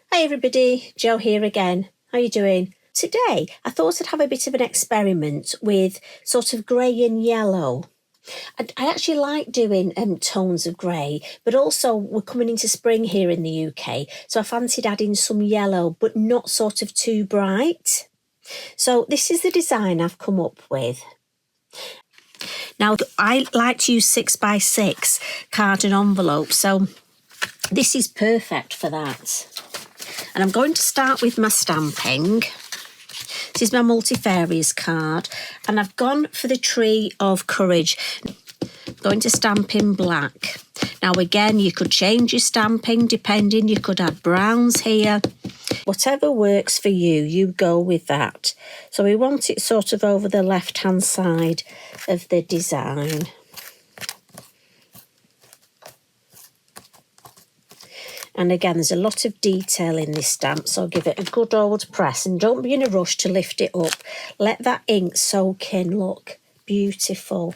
Hi everybody, Jo here again. How you doing? Today I thought I'd have a bit of an experiment with sort of grey and yellow. I actually like doing tones of grey, but also we're coming into spring here in the UK, so I fancied adding some yellow, but not sort of too bright. So this is the design I've come up with. Now I like to use 6x6 card and envelope, so this is perfect for that. And I'm going to start with my stamping. This is my multifarious card, and I've gone for the Tree of Courage. I'm going to stamp in black. Now again, you could change your stamping depending. You could add browns here. Whatever works for you, you go with that. So we want it sort of over the left-hand side of the design. And again, there's a lot of detail in this stamp, so give it a good old press and don't be in a rush to lift it up. Let that ink soak in, look, beautiful.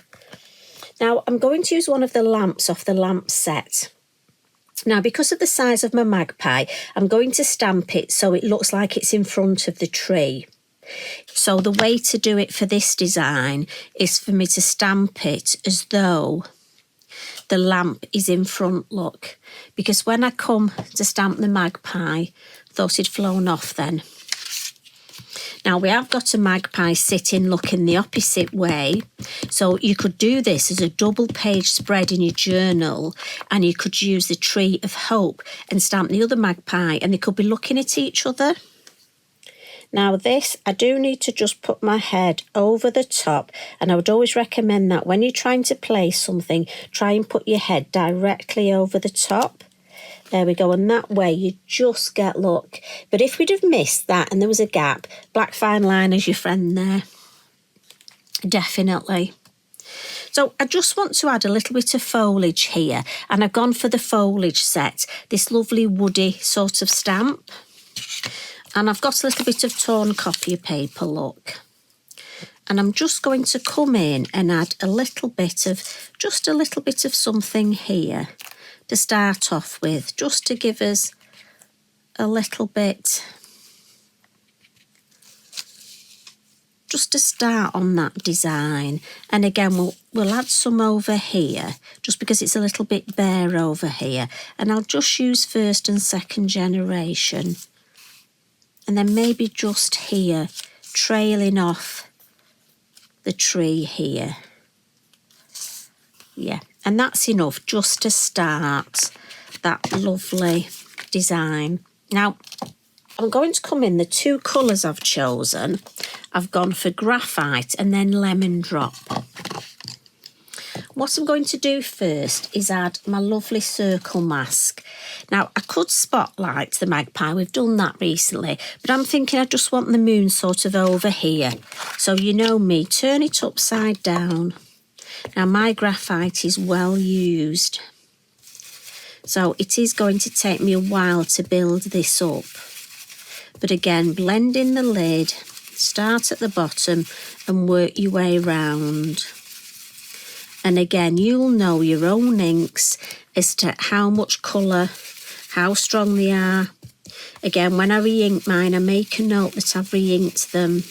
Now, I'm going to use one of the lamps off the lamp set. Now, because of the size of my Magpie, I'm going to stamp it so it looks like it's in front of the tree. So the way to do it for this design is for me to stamp it as though the lamp is in front, look, because when I come to stamp the Magpie, I thought it'd flown off then. Now we have got a Magpie sitting looking the opposite way, so you could do this as a double page spread in your journal, and you could use the Tree of Hope and stamp the other Magpie, and they could be looking at each other. Now this, I do need to just put my head over the top, and I would always recommend that when you're trying to place something, try and put your head directly over the top. There we go, and that way you just get look. But if we'd have missed that and there was a gap, black fine line is your friend there. Definitely. So I just want to add a little bit of foliage here, and I've gone for the foliage set, this lovely woody sort of stamp. And I've got a little bit of torn copy paper, look. And I'm just going to come in and add a little bit of, just a little bit of something here to start off with, just to give us a little bit, just to start on that design. And again, we'll add some over here, just because it's a little bit bare over here. And I'll just use first and second generation. And then maybe just here, trailing off the tree here. Yeah, and that's enough just to start that lovely design. Now, I'm going to come in the two colours I've chosen. I've gone for Graphite and then Lemon Drop. What I'm going to do first is add my lovely circle mask. Now, I could spotlight the Magpie, we've done that recently, but I'm thinking I just want the moon sort of over here. So you know me, turn it upside down. Now, my graphite is well used, so it is going to take me a while to build this up. But again, blend in the lid, start at the bottom and work your way round. And again, you'll know your own inks as to how much colour, how strong they are. Again, when I re-ink mine, I make a note that I've re-inked them.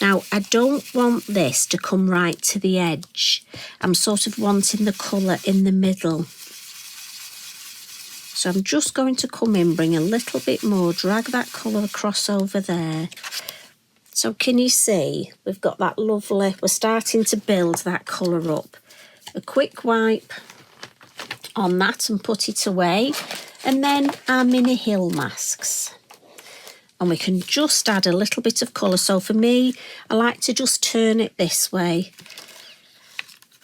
Now, I don't want this to come right to the edge. I'm sort of wanting the colour in the middle. So I'm just going to come in, bring a little bit more, drag that colour across over there. So can you see, we've got that lovely, we're starting to build that colour up. A quick wipe on that and put it away. And then our mini hill masks. And we can just add a little bit of colour. So for me, I like to just turn it this way.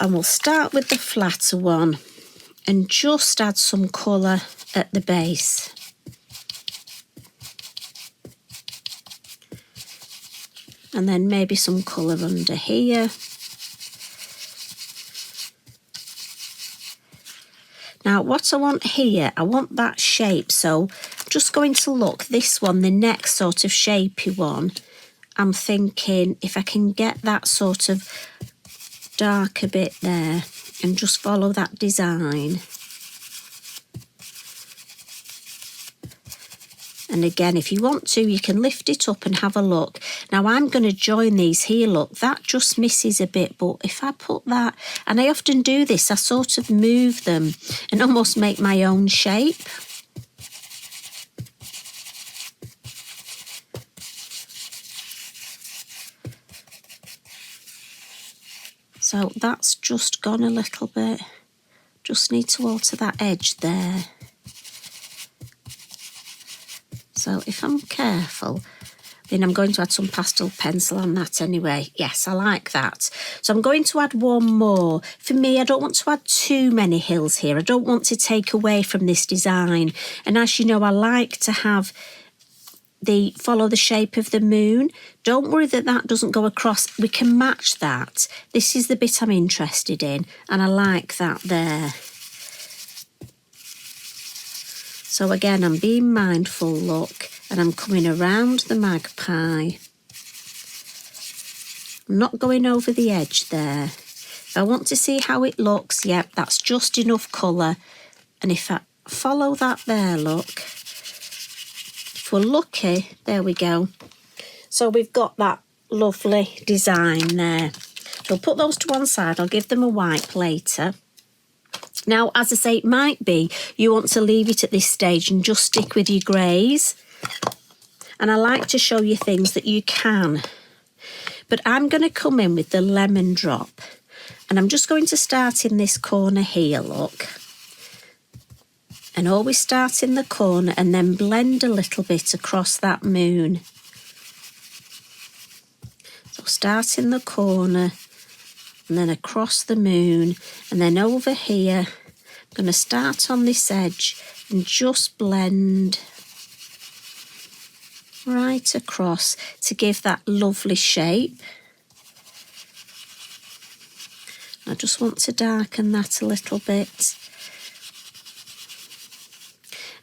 And we'll start with the flatter one and just add some colour at the base. And then maybe some colour under here. Now, what I want here, I want that shape. So I'm just going to look, this one, the next sort of shapey one. I'm thinking if I can get that sort of darker bit there and just follow that design. And again, if you want to, you can lift it up and have a look. Now I'm going to join these here. Look, that just misses a bit. But if I put that, and I often do this, I sort of move them and almost make my own shape. So that's just gone a little bit. Just need to alter that edge there. So if I'm careful, then I'm going to add some pastel pencil on that anyway. Yes, I like that. So I'm going to add one more. For me, I don't want to add too many hills here. I don't want to take away from this design. And as you know, I like to have follow the shape of the moon. Don't worry that that doesn't go across. We can match that. This is the bit I'm interested in, and I like that there. So again, I'm being mindful, look, and I'm coming around the magpie. I'm not going over the edge there. If I want to see how it looks, yep, that's just enough colour. And if I follow that there, look, if we're lucky, there we go. So we've got that lovely design there. So I'll put those to one side. I'll give them a wipe later. Now, as I say, it might be you want to leave it at this stage and just stick with your greys. And I like to show you things that you can. But I'm going to come in with the lemon drop. And I'm just going to start in this corner here, look. And always start in the corner and then blend a little bit across that moon. So start in the corner and then across the moon, and then over here. I'm going to start on this edge and just blend right across to give that lovely shape. I just want to darken that a little bit.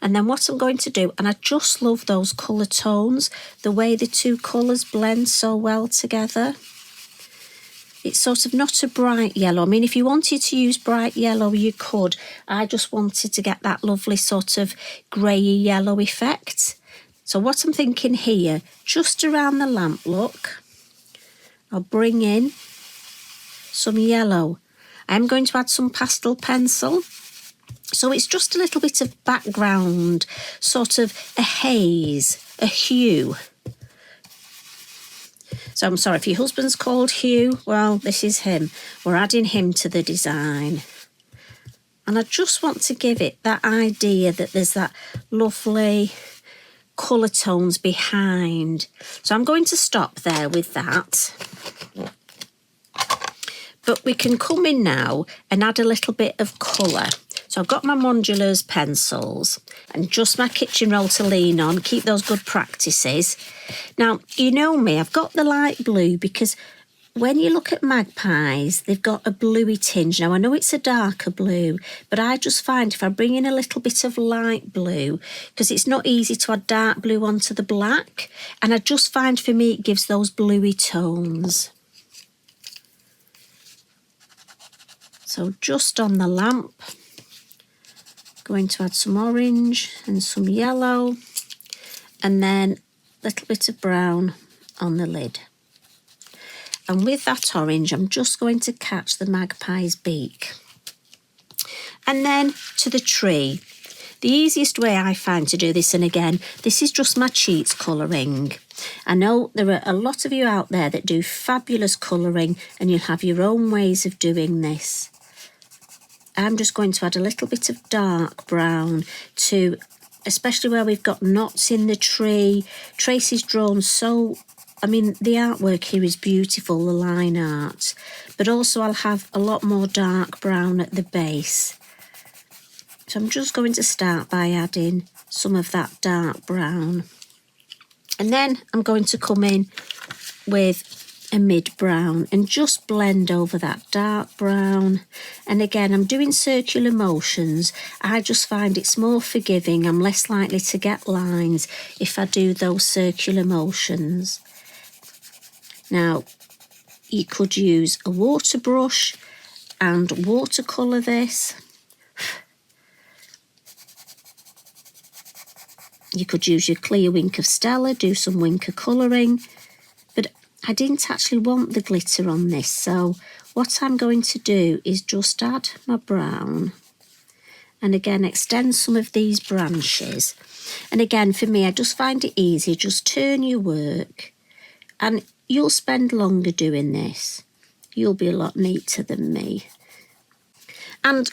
And then what I'm going to do, and I just love those colour tones, the way the two colours blend so well together. It's sort of not a bright yellow. I mean, if you wanted to use bright yellow, you could. I just wanted to get that lovely sort of grey yellow effect. So what I'm thinking here, just around the lamp, look, I'll bring in some yellow. I'm going to add some pastel pencil. So it's just a little bit of background, sort of a haze, a hue. So I'm sorry, if your husband's called Hugh, well, this is him. We're adding him to the design. And I just want to give it that idea that there's that lovely colour tones behind. So I'm going to stop there with that. But we can come in now and add a little bit of colour. So I've got my Mondeluz pencils and just my kitchen roll to lean on. Keep those good practices. Now, you know me, I've got the light blue because when you look at magpies, they've got a bluey tinge. Now, I know it's a darker blue, but I just find if I bring in a little bit of light blue, because it's not easy to add dark blue onto the black, and I just find for me it gives those bluey tones. So just on the lamp, going to add some orange and some yellow, and then a little bit of brown on the lid. And with that orange, I'm just going to catch the magpie's beak. And then to the tree. The easiest way I find to do this, and again, this is just my cheats colouring. I know there are a lot of you out there that do fabulous colouring, and you'll have your own ways of doing this. I'm just going to add a little bit of dark brown to, especially where we've got knots in the tree. Tracy's drawn so, I mean, the artwork here is beautiful, the line art. But also I'll have a lot more dark brown at the base. So I'm just going to start by adding some of that dark brown. And then I'm going to come in with a mid-brown and just blend over that dark brown. And again, I'm doing circular motions. I just find it's more forgiving. I'm less likely to get lines if I do those circular motions. Now, you could use a water brush and watercolour this. You could use your clear Wink of Stella, do some Wink of colouring. But I didn't actually want the glitter on this, so what I'm going to do is just add my brown. And again, extend some of these branches. And again, for me, I just find it easy. Just turn your work. And you'll spend longer doing this. You'll be a lot neater than me. And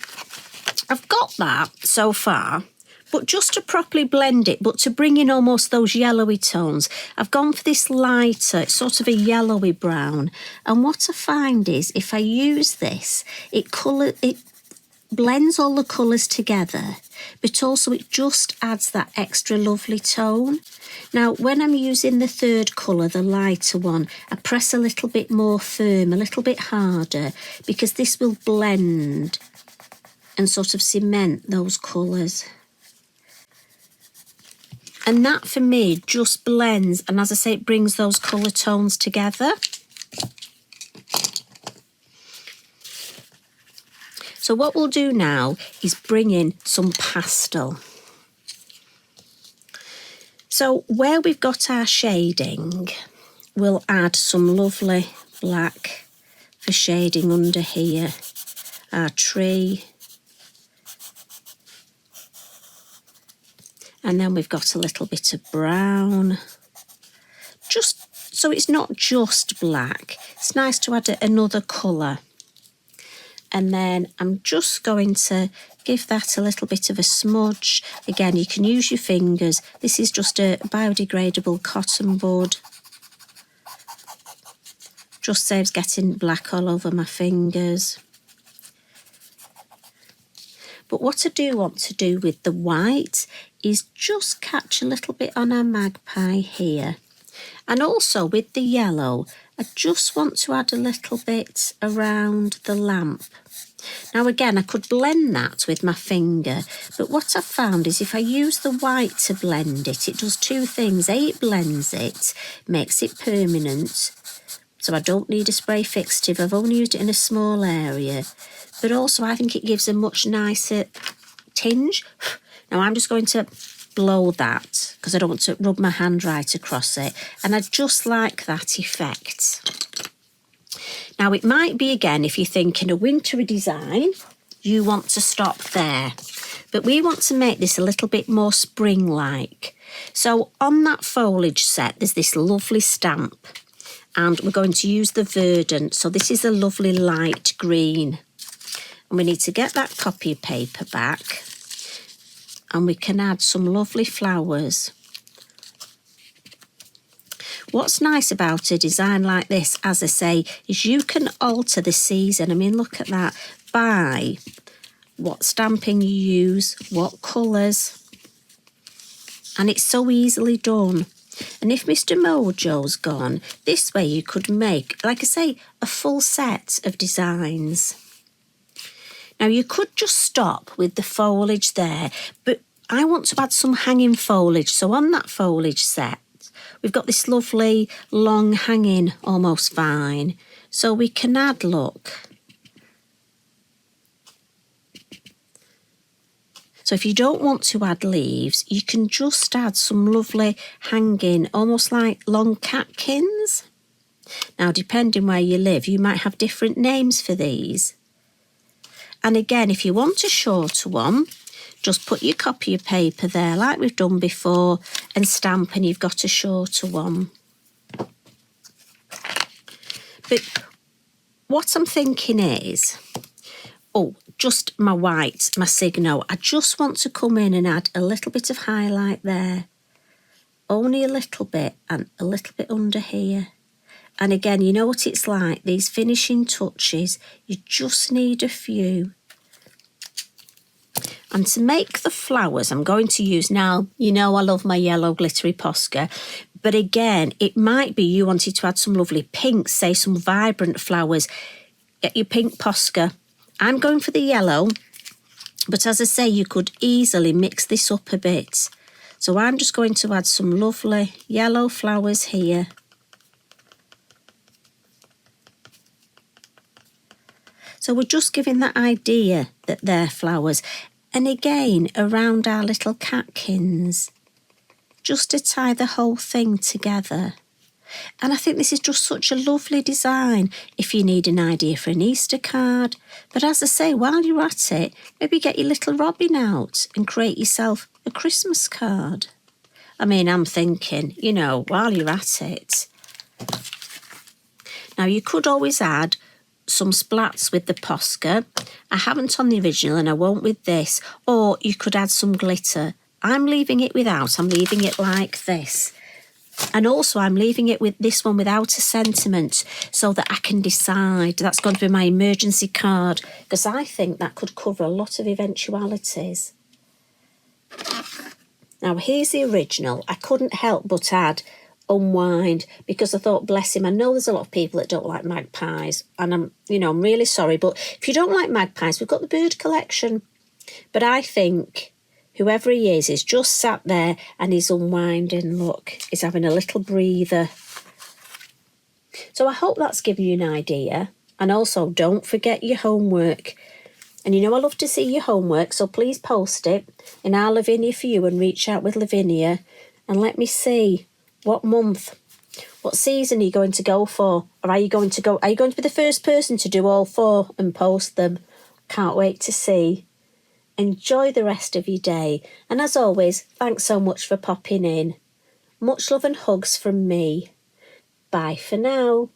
I've got that so far. But just to properly blend it, but to bring in almost those yellowy tones, I've gone for this lighter, sort of a yellowy brown. And what I find is, if I use this, it blends all the colours together, but also it just adds that extra lovely tone. Now, when I'm using the third colour, the lighter one, I press a little bit more firm, a little bit harder, because this will blend and sort of cement those colours. And that, for me, just blends, and as I say, it brings those colour tones together. So what we'll do now is bring in some pastel. So where we've got our shading, we'll add some lovely black for shading under here. Our tree. And then we've got a little bit of brown. Just so it's not just black. It's nice to add another colour. And then I'm just going to give that a little bit of a smudge. Again, you can use your fingers. This is just a biodegradable cotton bud. Just saves getting black all over my fingers. But what I do want to do with the white is just catch a little bit on our Magpie here. And also with the yellow, I just want to add a little bit around the lamp. Now again, I could blend that with my finger, but what I've found is if I use the white to blend it, it does two things. A, it blends it, makes it permanent, so I don't need a spray fixative. I've only used it in a small area, but also I think it gives a much nicer tinge. Now I'm just going to blow that because I don't want to rub my hand right across it, and I just like that effect. Now it might be, again, if you're thinking a wintry design, you want to stop there, but we want to make this a little bit more spring-like. So on that foliage set, there's this lovely stamp, and we're going to use the Verdant. So this is a lovely light green, and we need to get that copy of paper back, and we can add some lovely flowers. What's nice about a design like this, as I say, is you can alter the season. I mean, look at that, by what stamping you use, what colours, and it's so easily done. And if Mr. Mojo's gone, this way you could make, like I say, a full set of designs. Now you could just stop with the foliage there, but I want to add some hanging foliage. So on that foliage set, we've got this lovely long hanging almost vine. So we can add, look. So if you don't want to add leaves, you can just add some lovely hanging, almost like long catkins. Now, depending where you live, you might have different names for these. And again, if you want a shorter one, just put your copy of paper there like we've done before and stamp, and you've got a shorter one. But what I'm thinking is, just my white, my Signo, I just want to come in and add a little bit of highlight there. Only a little bit, and a little bit under here. And again, you know what it's like, these finishing touches, you just need a few. And to make the flowers, I'm going to use now, you know I love my yellow glittery Posca, but again, it might be you wanted to add some lovely pinks, say some vibrant flowers. Get your pink Posca. I'm going for the yellow, but as I say, you could easily mix this up a bit. So I'm just going to add some lovely yellow flowers here. So we're just giving that idea that they're flowers. And again, around our little catkins. just to tie the whole thing together. And I think this is just such a lovely design if you need an idea for an Easter card. But as I say, while you're at it, maybe get your little robin out and create yourself a Christmas card. I mean, I'm thinking, you know, while you're at it. Now, you could always add some splats with the Posca. I haven't on the original and I won't with this. Or you could add some glitter. I'm leaving it without. I'm leaving it like this. And also I'm leaving it with this one without a sentiment so that I can decide. That's going to be my emergency card because I think that could cover a lot of eventualities. Now here's the original. I couldn't help but add unwind because I thought, bless him, I know there's a lot of people that don't like magpies and I'm really sorry, but if you don't like magpies, we've got the bird collection. But I think whoever he is just sat there and he's unwinding. Look, he's having a little breather. So I hope that's given you an idea. And also, don't forget your homework. And you know I love to see your homework, so please post it in our Lavinia for you and reach out with Lavinia. And let me see what month, what season are you going to go for? Or are you going to be the first person to do all 4 and post them? Can't wait to see. Enjoy the rest of your day. And as always, thanks so much for popping in. Much love and hugs from me. Bye for now.